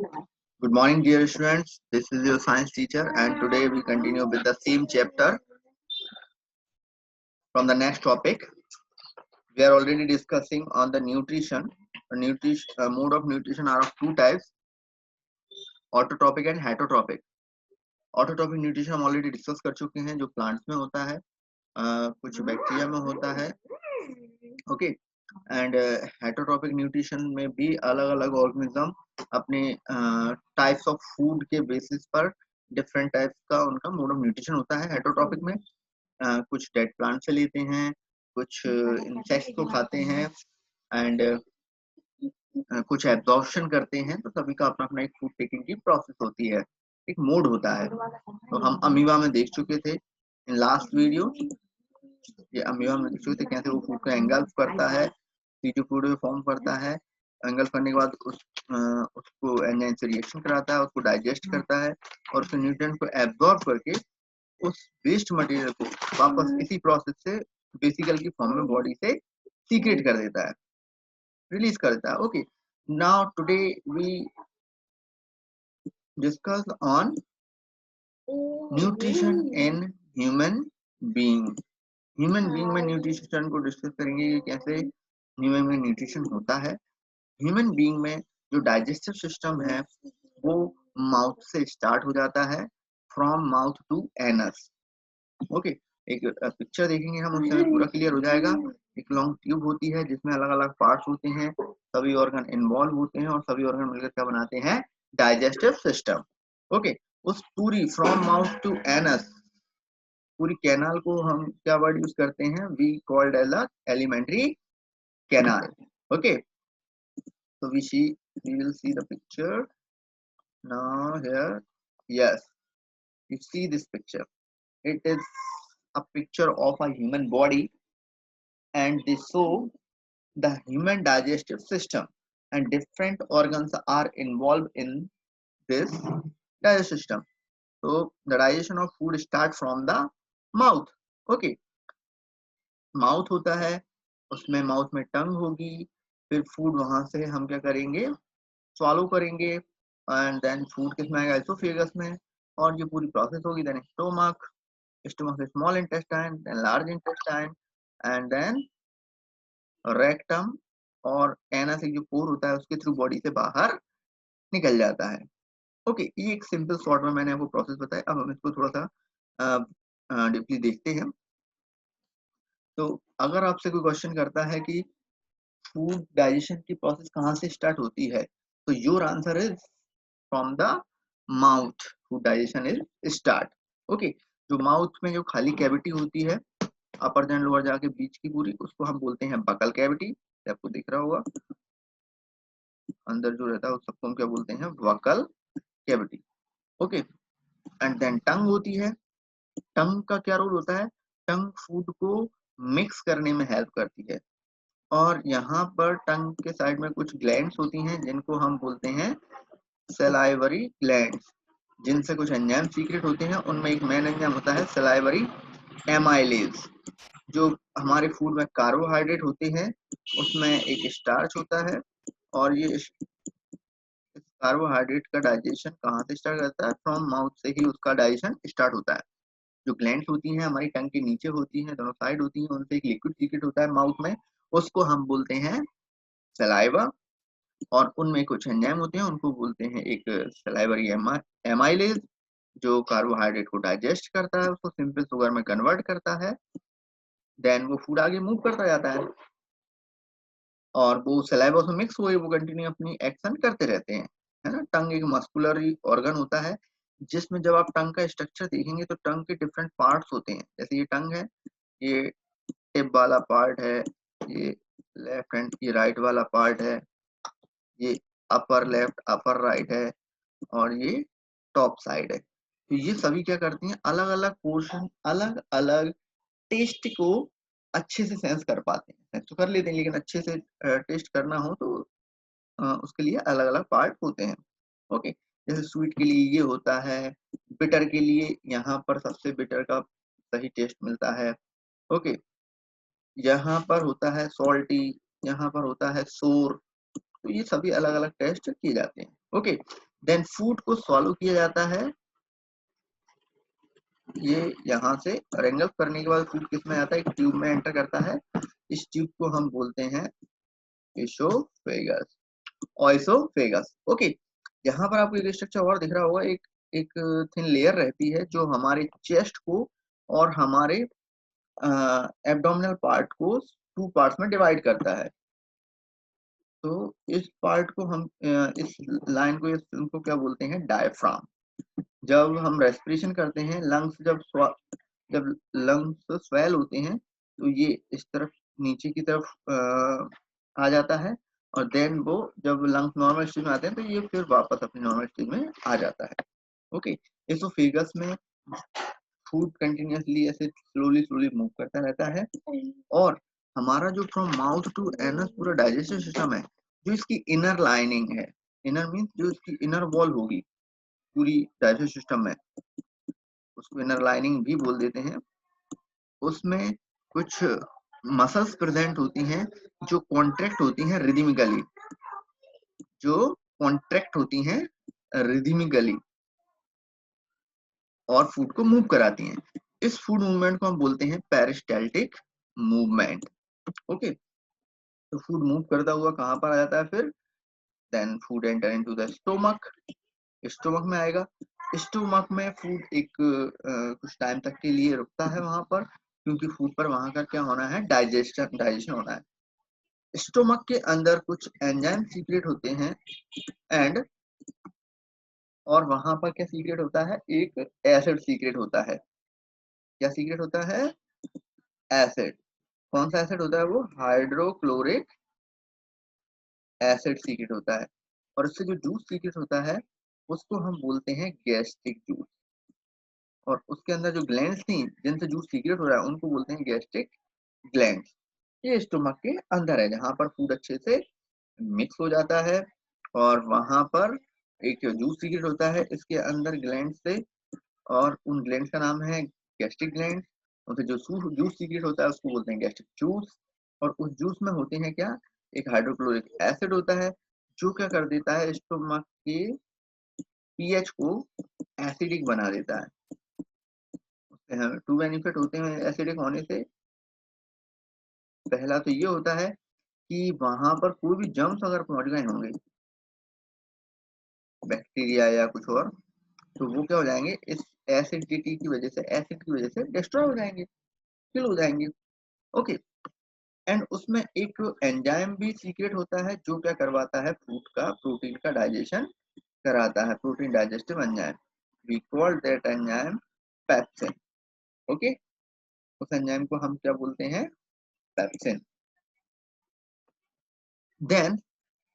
Good morning, dear students. This is your science teacher, and today we continue with the same chapter from the next topic. We are already discussing on the nutrition. Mode of nutrition are of two types: autotrophic and heterotropic. Autotrophic nutrition हम already discuss कर चुके हैं, जो plants में होता है, कुछ bacteria में होता है, ओके। एंड हेटरोट्रॉपिक न्यूट्रिशन में भी अलग अलग ऑर्गेनिज्म अपने टाइप्स ऑफ फूड के बेसिस पर डिफरेंट टाइप्स का उनका मोड ऑफ न्यूट्रिशन होता है। हेटरोट्रॉपिक में कुछ डेड प्लांट से लेते हैं, कुछ इंसेक्ट्स को खाते हैं, एंड कुछ एब्जॉर्प्शन करते हैं। तो सभी का अपना अपना एक फूड टेकिंग की प्रोसेस होती है, एक मोड होता है। तो हम अमीबा में देख चुके थे इन लास्ट वीडियो, ये अमीबा में देख चुके थे कैसे वो फूड को एंगल्फ करता है, सीटू फूड में फॉर्म करता है, एंगल्फ करने के बाद उसको एंजाइम से रिएक्शन कराता है, उसको डाइजेस्ट करता है और उसके न्यूट्रिएंट को एब्जॉर्ब करके उस वेस्ट मटेरियल को वापस इसी प्रोसेस से वेसिकल की फॉर्म में बॉडी से सीक्रेट कर देता है, रिलीज कर देता है। Okay, now today we discuss on nutrition in human being. Human being में न्यूट्रिशन को डिस्कस करेंगे कि कैसे ह्यूमन में न्यूट्रिशन होता है। ह्यूमन बीइंग में जो डाइजेस्टिव सिस्टम है वो माउथ से स्टार्ट हो जाता है, from mouth to anus. Okay, एक पिक्चर देखेंगे हम, उससे पूरा क्लियर हो जाएगा। एक लॉन्ग ट्यूब होती है जिसमें अलग अलग पार्ट्स होते हैं, सभी ऑर्गन इन्वॉल्व होते हैं और सभी ऑर्गन मिलकर क्या बनाते हैं, डाइजेस्टिव सिस्टम। ओके, उस पूरी फ्रॉम माउथ टू एनस पूरी कैनाल को हम क्या वर्ड यूज करते हैं, we called as a elementary canal. Okay, so we will see the picture now here. Yes, you see this picture, it is a picture of a human body and they show the human digestive system and different organs are involved in this digestive system. So the digestion of food start from the mouth. Okay, mouth होता है, उसमें mouth में टंग होगी, फिर food वहां से हम क्या करेंगे, स्वालो करेंगे, एंड देन फूड किसमें आएगा, एसोफेगस में, और ये पूरी प्रोसेस होगी। देन स्टोमक, स्टोमक से small intestine, then large intestine, and then rectum, और एनस एक जो पोर होता है उसके थ्रू बॉडी से बाहर निकल जाता है। ओके, ये एक सिंपल शॉर्ट में मैंने आपको प्रोसेस बताया। अब हम इसको थोड़ा सा डीपली देखते हैं। तो अगर आपसे कोई क्वेश्चन करता है कि फूड डाइजेशन की प्रोसेस कहाँ से स्टार्ट होती है, तो your answer is from the mouth, food digestion is start. Okay, जो माउथ में जो खाली कैविटी होती है, अपर जैन लोअर जाके बीच की पूरी, उसको हम बोलते हैं बकल कैविटी। आपको दिख रहा होगा अंदर जो रहता है उस सबको हम क्या बोलते हैं, वकल कैविटी। ओके, एंड देन टंग होती है। टंग का क्या रोल होता है, टंग फूड को मिक्स करने में हेल्प करती है, और यहाँ पर टंग के साइड में कुछ ग्लैंड्स होती हैं जिनको हम बोलते हैं सलाइवरी ग्लैंड्स, जिनसे कुछ एंजाइम सीक्रेट होते हैं। उनमें एक मेन एंजाइम होता है सलाइवरी एमाइलेज। जो हमारे फूड में कार्बोहाइड्रेट होते हैं उसमें एक स्टार्च होता है, और ये कार्बोहाइड्रेट का डाइजेशन कहाँ से स्टार्ट करता है, फ्रॉम माउथ से ही उसका डाइजेशन स्टार्ट होता है। जो ग्लैंड्स होती हैं हमारी टंग के नीचे होती हैं, दोनों साइड होती हैं, उनसे एक लिक्विड सीक्रेट होता है माउथ में, उसको हम बोलते हैं सलाइवा, और उनमें कुछ एंजाइम होते हैं उनको बोलते हैं एक सलाइवरी एमाइलेज, जो कार्बोहाइड्रेट को डाइजेस्ट करता है, उसको सिंपल शुगर में कन्वर्ट करता है, देन वो फूड आगे मूव करता जाता है, और वो सलाइवा से मिक्स हुए वो कंटिन्यू अपनी एक्शन करते रहते हैं, है ना। टंग एक मस्कुलरी ऑर्गन होता है जिसमें जब आप टंग का स्ट्रक्चर देखेंगे तो टंग के डिफरेंट पार्ट्स होते हैं। जैसे ये टंग है, ये टिप वाला पार्ट है, ये लेफ्ट हैंड, ये राइट वाला पार्ट है, ये अपर लेफ्ट अपर राइट है, और ये टॉप साइड है। तो ये सभी क्या करती हैं, अलग अलग पोर्शन अलग अलग टेस्ट को अच्छे से सेंस कर पाते हैं, सेंस तो कर लेते हैं लेकिन अच्छे से टेस्ट करना हो तो उसके लिए अलग अलग पार्ट होते हैं। ओके, जैसे स्वीट के लिए ये होता है, बिटर के लिए यहाँ पर सबसे बिटर का सही टेस्ट मिलता है। ओके, यहाँ पर होता है सॉल्टी, यहाँ पर होता है सोर, तो ये सभी अलग अलग टेस्ट किए जाते हैं। ओके, देन फूड को सॉलो किया जाता है, ये यहाँ से रेंगल्फ करने के बाद फूड किस में आता है, एक ट्यूब में एंटर करता है। इस ट्यूब को हम बोलते हैं एसोफेगस, ऑइसोफेगस। ओके, यहाँ पर आपको एक स्ट्रक्चर और दिख रहा होगा, एक एक थिन लेयर रहती है जो हमारे चेस्ट को और हमारे एब्डोमिनल पार्ट को टू पार्ट्स में डिवाइड करता है। तो इस पार्ट को हम इस लाइन को, इनको क्या बोलते हैं, डायफ्राम। जब हम रेस्पिरेशन करते हैं, लंग्स जब लंग्स स्वेल होते हैं तो ये इस तरफ नीचे की तरफ आ जाता है, और देन वो जब लंग्स नॉर्मल स्टेज में आते हैं तो ये फिर वापस अपनी नॉर्मल स्टेज में आ जाता है। ओके, एसोफेगस में फूड कंटिन्यूअसली ऐसे स्लोली स्लोली मूव करता रहता है, और हमारा जो फ्रॉम माउथ टू एनस पूरा डाइजेस्टिव सिस्टम है, जो इसकी इनर लाइनिंग है, इनर मीन्स जो इसकी इनर वॉल होगी पूरी डाइजेस्टिव सिस्टम में, उसको इनर लाइनिंग भी बोल देते हैं। उसमें कुछ मसल्स प्रेजेंट होती हैं जो कॉन्ट्रैक्ट होती हैं रिदमिकली, जो कॉन्ट्रैक्ट होती हैं रिदमिकली और फूड को मूव कराती हैं। इस फूड मूवमेंट को हम बोलते हैं पेरिस्टाल्टिक मूवमेंट। ओके, तो फूड मूव करता हुआ कहाँ पर आ जाता है फिर, then food enter into the stomach, stomach में आएगा। स्टोमक में फूड एक कुछ टाइम तक के लिए रुकता है वहां पर, क्योंकि फूड पर वहां का क्या होना है, डाइजेशन होना है। स्टोमक के अंदर कुछ एंजाइम सीक्रेट होते हैं, एंड और वहां पर क्या सीक्रेट होता है, एक एसिड सीक्रेट होता है। क्या सीक्रेट होता है, एसिड। कौन सा एसिड होता है वो, हाइड्रोक्लोरिक एसिड सीक्रेट होता है। और इससे जो जूस सीक्रेट होता है उसको हम बोलते हैं गैस्ट्रिक जूस, और उसके अंदर जो ग्लैंड्स थी जिनसे जूस सीक्रेट हो रहा है उनको बोलते हैं गैस्ट्रिक ग्लैंड्स। ये स्टोमक के अंदर है जहां पर फूड अच्छे से मिक्स हो जाता है, और वहां पर एक जूस सीक्रेट होता है इसके अंदर ग्लैंड से, और उन ग्लैंड का नाम है गैस्ट्रिक ग्लैंड। उनसे जो जूस सीक्रेट होता है उसको बोलते हैं गैस्ट्रिक जूस। और उस जूस में होते हैं क्या, एक हाइड्रोक्लोरिक एसिड होता है जो क्या कर देता है, स्टोमक के पीएच को एसिडिक बना देता है। उससे हमें टू बेनिफिट होते हैं एसिडिक होने से। पहला तो ये होता है कि वहां पर कोई भी जर्म्स अगर पहुंच गए होंगे, बैक्टीरिया या कुछ और, तो वो क्या हो जाएंगे, इस एसिडिटी की वजह से, एसिड की वजह से डिस्ट्रॉय हो जाएंगे, किल हो जाएंगे। ओके, एंड उसमें एक एंजाइम भी सीक्रेट होता है जो क्या करवाता है, फूड का प्रोटीन का डाइजेशन कराता है, protein digestive enzyme. We call that enzyme pepsin. Okay, उस एंजाइम को हम क्या बोलते हैं, पेप्सिन। देन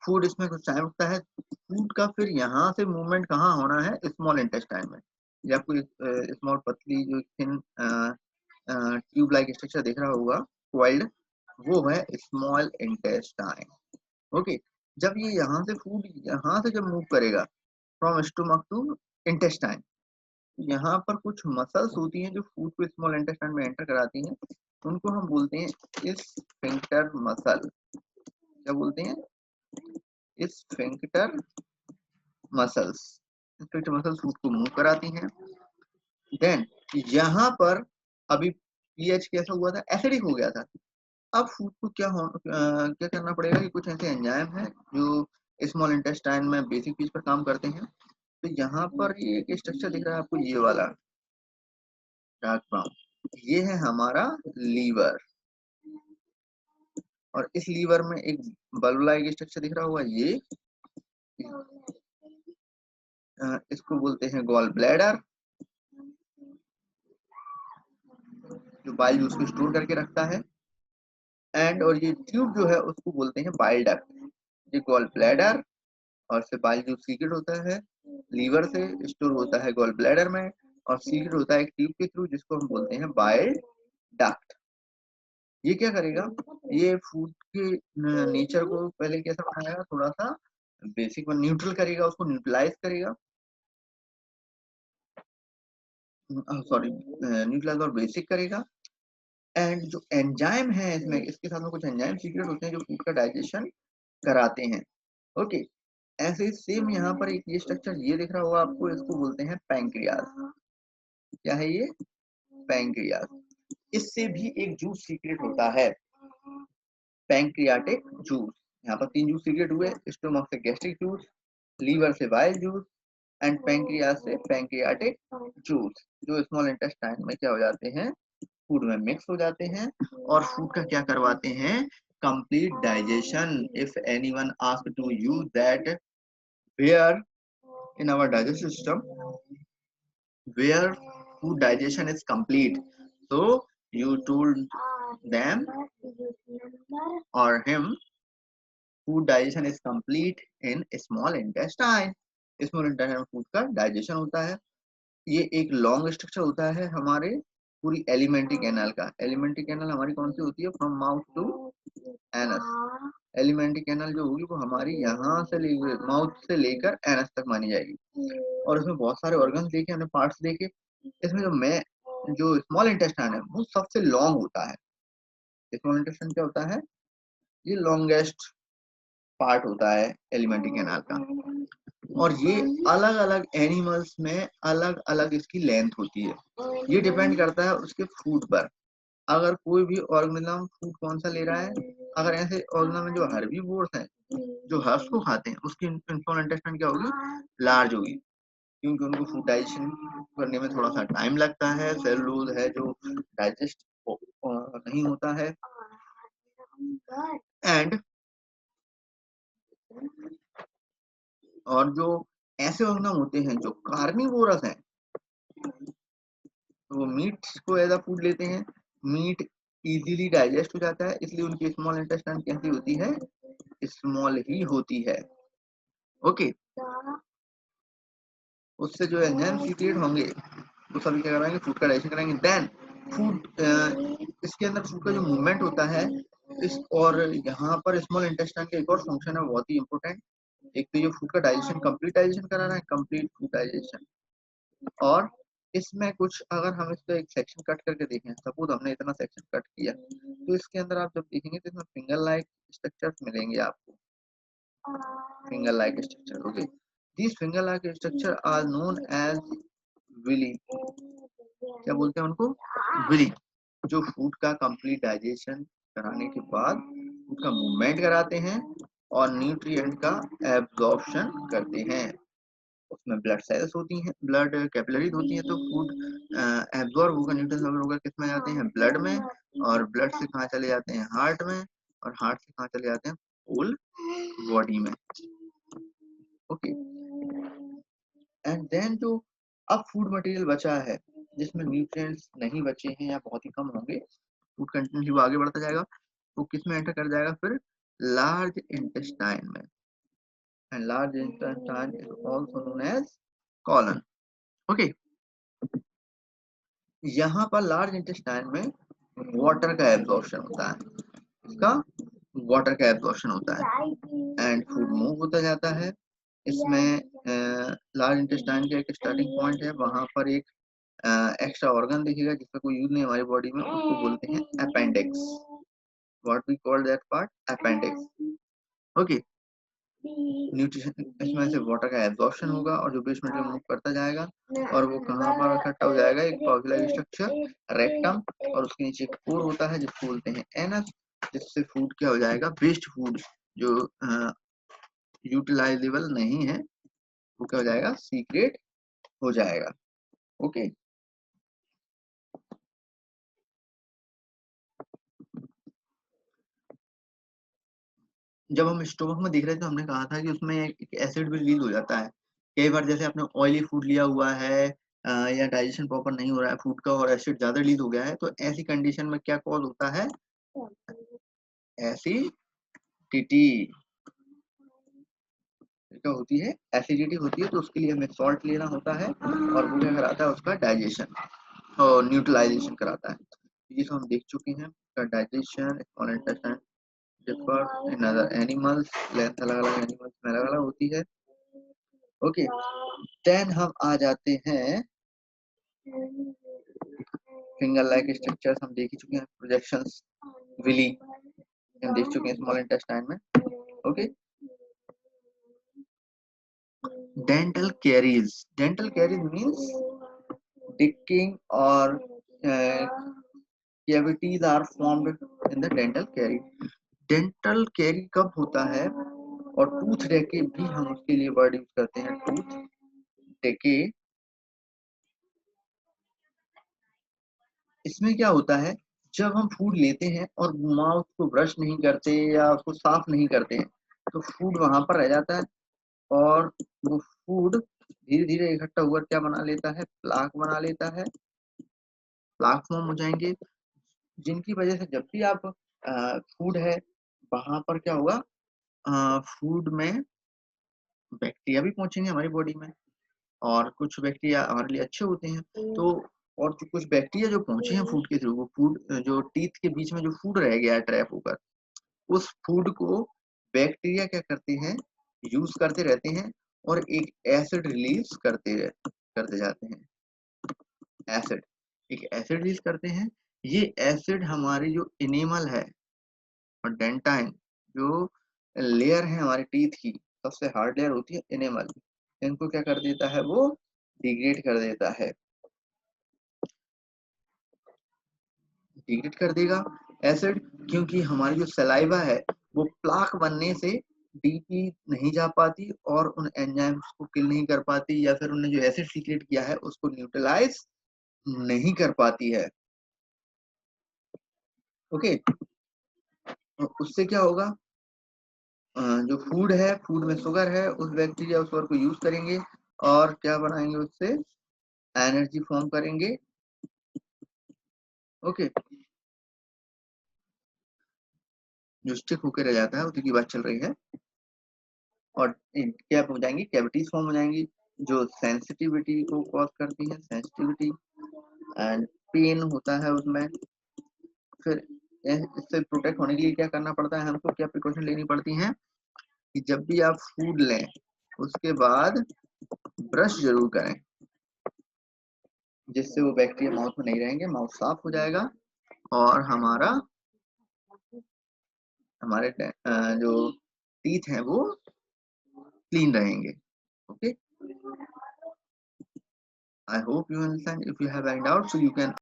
फूड इसमें कुछ टाइम लगता है, फूड का फिर यहाँ से मूवमेंट कहाँ होना है, स्मॉल इंटेस्टाइन में। या कोई स्मॉल पतली जो थिन ट्यूब लाइक स्ट्रक्चर दिख रहा होगा, कॉइल्ड, वो है स्मॉल इंटेस्टाइन। ओके, जब ये यहाँ से फूड यहाँ से जब मूव करेगा फ्रॉम स्टोमक टू इंटेस्टाइन, यहाँ पर कुछ मसल्स होती हैं जो फूड को स्मॉल इंटेस्टाइन में एंटर कराती हैं, उनको हम बोलते हैं स्फिंक्टर मसल। क्या बोलते हैं, sphincter muscles. Sphincter muscles food को मूव कराती हैं। देन यहाँ पर अभी पीएच कैसा हुआ था, एसिडिक हो गया था। अब फूड को क्या करना पड़ेगा कि कुछ ऐसे एंजाइम हैं जो स्मॉल इंटेस्टाइन में बेसिक चीज पर काम करते हैं। तो यहाँ पर ये एक स्ट्रक्चर दिख रहा है आपको, ये वाला डार्क ब्राउन, ये है हमारा लीवर। और इस लीवर में एक बल्ब लाइक स्ट्रक्चर दिख रहा होगा, ये इसको बोलते हैं गॉल ब्लैडर, जो बाइल जूस को स्टोर करके रखता है। एंड और ये ट्यूब जो है उसको बोलते हैं बाइल डक्ट। ये गॉल ब्लैडर, और से बाइल जूस सीक्रेट होता है लीवर से, स्टोर होता है गॉल ब्लैडर में, और सीक्रेट होता है एक ट्यूब के थ्रू जिसको हम बोलते हैं बाइल डक्ट। ये क्या करेगा, ये फूड के नेचर को पहले कैसा बनाएगा, थोड़ा सा बेसिक न्यूट्रल करेगा, उसको न्यूट्रलाइज करेगा, सॉरी न्यूट्रलाइज और बेसिक करेगा। एंड जो एंजाइम है इसमें, इसके साथ में कुछ एंजाइम सीक्रेट होते हैं जो फूड का डाइजेशन कराते हैं। ओके, ऐसे ही सेम यहाँ पर एक ये स्ट्रक्चर ये दिख रहा होगा आपको, इसको बोलते हैं पैंक्रियाज। क्या है ये? पैंक्रियाज। इससे भी एक जूस सीक्रेट होता है, पैंक्रियाटिक जूस। यहाँ पर 3 जूस सीक्रेट हुए, स्टोमक से गैस्ट्रिक जूस, लीवर से बाइल जूस एंड पैंक्रियाज से पैंक्रियाटिक जूस, जो स्मॉल इंटेस्टाइन में क्या हो जाते हैं, फूड में मिक्स हो जाते हैं और फूड का क्या करवाते हैं, complete digestion. If anyone ask to you that where in our digestive system where food digestion is complete, so you told them or him food digestion is complete in small intestine। Small intestine में food का digestion होता है। ये एक long structure होता है हमारे पूरी एलिमेंट्री कैनाल का। एलिमेंट्री कैनाल हमारी कौन सी होती है, from mouth to anus. Elementary canal जो होगी वो हमारी यहाँ से माउथ से लेकर एनस तक मानी जाएगी और इसमें बहुत सारे ऑर्गन्स देखे हमने, पार्ट्स देखे। इसमें जो स्मॉल इंटेस्टाइन है वो सबसे लॉन्ग होता है। स्मॉल इंटेस्टाइन क्या होता है, ये लॉन्गेस्ट पार्ट होता है एलिमेंट्री कैनाल का और ये अलग अलग एनिमल्स में अलग अलग इसकी लेंथ होती है। ये डिपेंड करता है उसके फूड पर। अगर कोई भी ऑर्गेनिज्म फूड कौन सा ले रहा है, अगर ऐसे ऑर्गेनिज्म जो हर्बीवोर्स हैं, जो हर्ब्स को खाते हैं, उसकी स्मॉल इंटेस्टाइन क्या होगी, लार्ज होगी, क्योंकि उनको फूड डाइजेशन करने में थोड़ा सा टाइम लगता है, सेलुलोज है जो डाइजेस्ट नहीं होता है। एंड और जो ऐसे ऑर्गेनिज्म होते हैं जो कार्निवोरस हैं, तो वो मीट को एज अ फूड लेते हैं, मीट इजीली डाइजेस्ट हो जाता है, इसलिए उनकी स्मॉल इंटेस्टाइन कैसी होती है, स्मॉल ही होती है। ओके, उससे जो एंजाइम सीक्रेट होंगे वो सभी क्या कराएंगे, फूड का डाइजेशन कराएंगे। देन फूड इसके अंदर फूड का जो मूवमेंट होता है इस, और यहाँ पर स्मॉल इंटेस्टाइन का एक और फंक्शन है बहुत ही इंपॉर्टेंट। एक तो ये फूड का डाइजेशन, कंप्लीट डाइजेशन करा रहा है, कंप्लीट फूड डाइजेशन। और इसमें कुछ अगर हम इसको एक सेक्शन कट करके देखें, सपोज हमने इतना सेक्शन कट किया, तो इसके अंदर आप जब देखेंगे तो इसमें फिंगर लाइक स्ट्रक्चर्स मिलेंगे आपको, finger like structure. Okay, these finger like structure are known as villi। क्या बोलते हैं उनको, विली, जो फूड का कंप्लीट डाइजेशन कराने के बाद फूड का मूवमेंट कराते हैं और न्यूट्रिएंट का एब्जॉर्प्शन करते हैं। उसमें ब्लड सेल्स होती हैं, ब्लड कैपिलरीज होती हैं, तो फूड एब्जॉर्ब होकर न्यूट्रिएंट्स होकर किस में जाते हैं, ब्लड में, और ब्लड से कहाँ चले जाते हैं, हार्ट में, और हार्ट से कहाँ चले जाते हैं, होल बॉडी में। ओके, एंड देन जो अब फूड मटेरियल बचा है जिसमें न्यूट्रिएंट्स नहीं बचे हैं या बहुत ही कम होंगे, फूड कंटेंट वो आगे बढ़ता जाएगा, वो किस में एंटर कर जाएगा फिर, लार्ज इंटेस्टाइन में। And large intestine is also known as colon. Okay, यहाँ पर लार्ज इंटेस्टाइन में वाटर का एब्जॉर्प्शन होता है, इसका वाटर का एब्जॉर्प्शन होता है एंड फूड मूव होता जाता है। इसमें लार्ज इंटेस्टाइन का एक स्टार्टिंग पॉइंट है, वहां पर एक एक्स्ट्रा ऑर्गन दिखेगा जिसका कोई यूज नहीं हमारी बॉडी में, उसको बोलते हैं appendix. What we call that part, appendix. Okay, nutrition, इसमें से वाटर का एब्जॉर्प्शन होगा और जो वेस्ट मटेरियल मूव करता जाएगा और वो कहाँ पर इकट्ठा हो जाएगा, एक पाउच स्ट्रक्चर रेक्टम, और उसके नीचे एक पोर होता है जिसको बोलते हैं एनस, जिससे फूड क्या हो जाएगा, वेस्ट फूड जो यूटिलाइजेबल नहीं है वो क्या हो जाएगा, सीक्रेट हो जाएगा। ओके, जब हम स्टोमक में देख रहे थे तो हमने कहा था कि उसमें एक एसिड भी रिलीज हो जाता है। कई बार जैसे आपने ऑयली फूड लिया हुआ है या डाइजेशन प्रॉपर नहीं हो रहा है फूड का और एसिड ज्यादा रिलीज हो गया है, तो ऐसी कंडीशन में क्या कॉज होता है, एसिडिटी। क्या होती है, एसिडिटी होती है, तो उसके लिए हमें सॉल्ट लेना होता है और वो क्या कराता है, उसका डाइजेशन और न्यूट्रलाइजेशन कराता है। ये तो हम देख चुके हैं, digestion, small intestine differ in other animals, length अलग अलग एनिमल्स में अलग अलग होती है। ओके, देन हम आ जाते हैं फिंगर लाइक स्ट्रक्चर्स, हम देख ही चुके हैं, प्रोजेक्शंस, विली हम देख चुके हैं स्मॉल इंटेस्टाइन में। Okay, Dental caries means decaying or cavities are formed in the dental caries. Dental carry कब होता है, और टूथ डेके भी हम उसके लिए वर्ड यूज करते हैं, टूथ डेके। इसमें क्या होता है, जब हम फूड लेते हैं और माउथ को ब्रश नहीं करते या उसको साफ नहीं करते हैं, तो फूड वहां पर रह जाता है, और वो फूड धीरे धीरे इकट्ठा हुआ क्या बना लेता है, प्लाक बना लेता है, प्लाक फॉर्म हो जाएंगे, जिनकी वजह से जब भी आप फूड है वहां पर क्या होगा, फूड में बैक्टीरिया भी पहुंचेंगे हमारी बॉडी में, और कुछ बैक्टीरिया हमारे लिए अच्छे होते हैं, तो और जो कुछ बैक्टीरिया जो पहुंचे हैं फूड के थ्रू, वो फूड जो टीथ के बीच में जो फूड रह गया है ट्रैप होकर, उस फूड को बैक्टीरिया क्या करते हैं, यूज करते रहते हैं, और एक एसिड रिलीज करते जाते हैं, एसिड, एक एसिड रिलीज करते हैं। ये एसिड हमारी जो इनेमल है और डेंटाइन, जो लेयर है हमारे टीथ की, सबसे हार्ड लेयर होती है इनेमल, इनको क्या कर देता है, वो डिग्रेड कर देता है, डिग्रेड कर देगा एसिड, क्योंकि हमारी जो सलाइवा है वो प्लाक बनने से डीपली नहीं जा पाती और उन एंजाइम्स को किल नहीं कर पाती, या फिर उन्हें जो एसिड सीक्रेट किया है उसको न्यूट्रलाइज नहीं कर पाती है। ओके, तो उससे क्या होगा, जो फूड है, फूड में शुगर है, उस बैक्टीरिया उस शुगर को यूज करेंगे और क्या बनाएंगे, उससे एनर्जी फॉर्म करेंगे। ओके, जो स्टिक होकर रह जाता है उसी की बात चल रही है, और क्या हो जाएंगी, कैविटीज फॉर्म हो जाएंगी, जो सेंसिटिविटी को कॉज करती है, सेंसिटिविटी एंड पेन होता है उसमें। फिर इससे प्रोटेक्ट होने के लिए क्या करना पड़ता है, हमको क्या प्रिकॉशन लेनी पड़ती है, कि जब भी आप फूड लें उसके बाद ब्रश जरूर करें, जिससे वो बैक्टीरिया माउथ में नहीं रहेंगे, माउथ साफ हो जाएगा, और हमारे जो टीथ हैं वो क्लीन रहेंगे। Okay, I hope you understand. If you have any doubts, so you can